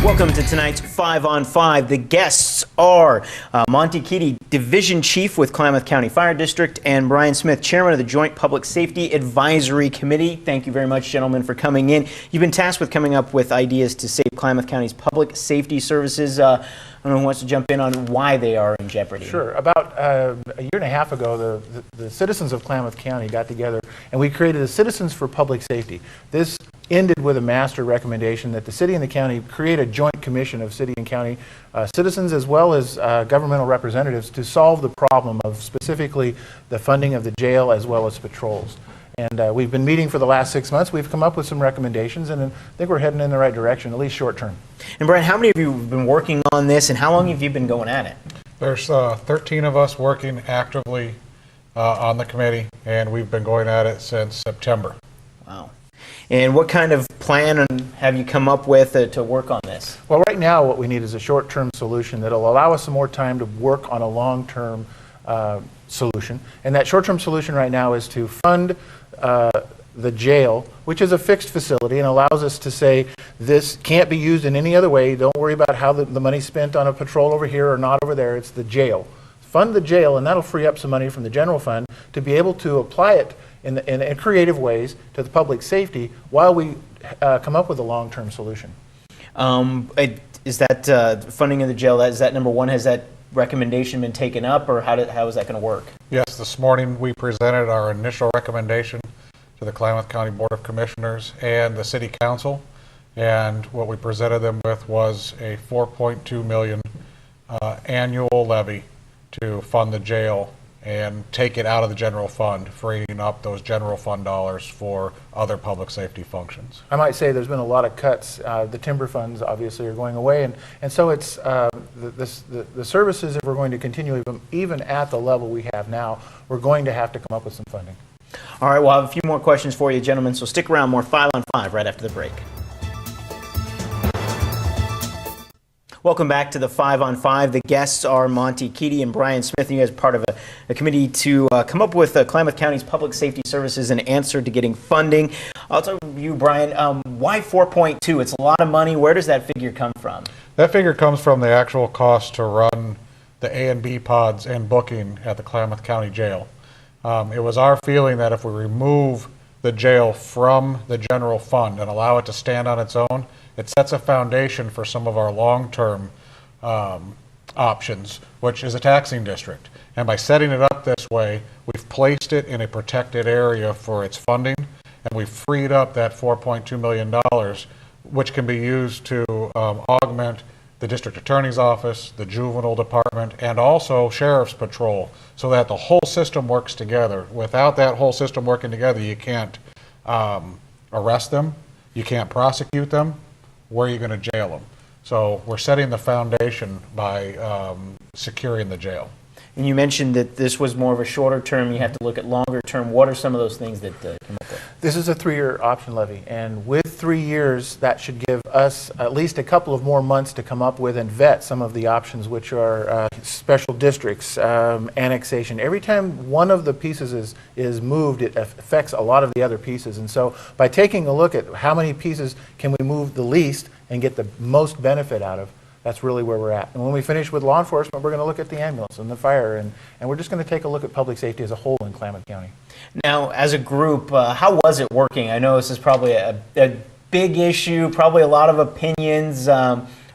Welcome to tonight's 5 on 5. The guests are Monty Keaty, Division Chief with Klamath County Fire District, and Brian Smith, Chairman of the Joint Public Safety Advisory Committee. Thank you very much, gentlemen, for coming in. You've been tasked with coming up with ideas to save Klamath County's public safety services. I don't know who wants to jump in on why they are in jeopardy. Sure. About a year and a half ago, the citizens of Klamath County got together and we created the Citizens for Public Safety. This ended with a master recommendation that the city and the county create a joint commission of city and county citizens as well as governmental representatives to solve the problem of specifically the funding of the jail as well as patrols. And we've been meeting for the last 6 months. We've come up with some recommendations, and I think we're heading in the right direction, at least short term. And Brian, how many of you have been working on this, and how long have you been going at it? There's 13 of us working actively on the committee, and we've been going at it since September. Wow. And what kind of plan have you come up with to work on this? Well, right now what we need is a short-term solution that will allow us some more time to work on a long-term solution. And that short-term solution right now is to fund the jail, which is a fixed facility and allows us to say this can't be used in any other way. Don't worry about how the money's spent on a patrol over here or not over there. It's the jail. Fund the jail, and that'll free up some money from the general fund to be able to apply it in creative ways to the public safety while we come up with a long-term solution. Is that funding of the jail, is that number one? Has that recommendation been taken up, or how is that going to work? Yes, this morning we presented our initial recommendation to the Klamath County Board of Commissioners and the City Council, and what we presented them with was a $4.2 million annual levy to fund the jail and take it out of the general fund, freeing up those general fund dollars for other public safety functions. I might say there's been a lot of cuts. The timber funds obviously are going away, and so it's the services, if we're going to continue even at the level we have now, we're going to have to come up with some funding. All right, we'll have a few more questions for you, gentlemen, so stick around. More 5 on 5 right after the break. Welcome back to the 5 on 5. The guests are Monty Keaty and Brian Smith. You guys are part of a committee to come up with Klamath County's public safety services in answer to getting funding. I'll tell you, Brian, why 4.2? It's a lot of money. Where does that figure come from? That figure comes from the actual cost to run the A and B pods and booking at the Klamath County Jail. It was our feeling that if we remove the jail from the general fund and allow it to stand on its own, it sets a foundation for some of our long-term options, which is a taxing district. And by setting it up this way, we've placed it in a protected area for its funding, and we've freed up that $4.2 million, which can be used to augment the district attorney's office, the juvenile department, and also sheriff's patrol, so that the whole system works together. Without that whole system working together, you can't arrest them, you can't prosecute them. Where are you going to jail them? So we're setting the foundation by securing the jail. And you mentioned that this was more of a shorter term. You have to look at longer term. What are some of those things that come up with? This is a 3-year option levy, and with 3 years, that should give us at least a couple of more months to come up with and vet some of the options, which are special districts, annexation. Every time one of the pieces is moved, it affects a lot of the other pieces. And so by taking a look at how many pieces can we move the least and get the most benefit out of, that's really where we're at. And when we finish with law enforcement, we're going to look at the ambulance and the fire, and we're just going to take a look at public safety as a whole in Klamath County. Now, as a group, how was it working? I know this is probably a big issue, probably a lot of opinions.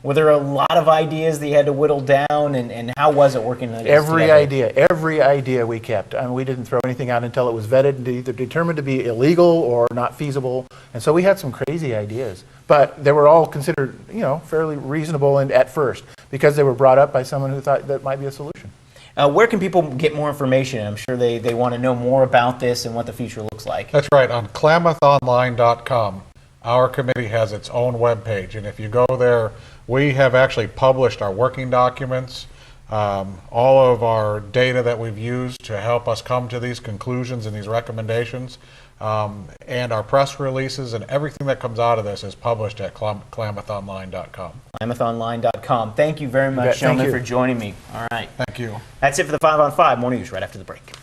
Were there a lot of ideas that you had to whittle down, and how was it working? Every idea we kept. I mean, we didn't throw anything out until it was vetted and either determined to be illegal or not feasible. And so we had some crazy ideas, but they were all considered, fairly reasonable and at first, because they were brought up by someone who thought that might be a solution. Where can people get more information? I'm sure they want to know more about this and what the future looks like. That's right. On klamathonline.com, our committee has its own webpage, and if you go there, we have actually published our working documents, all of our data that we've used to help us come to these conclusions and these recommendations, and our press releases, and everything that comes out of this is published at klamathonline.com. klamathonline.com. Thank you very much, gentlemen, for joining me. All right. Thank you. That's it for the 5 on 5. More news right after the break.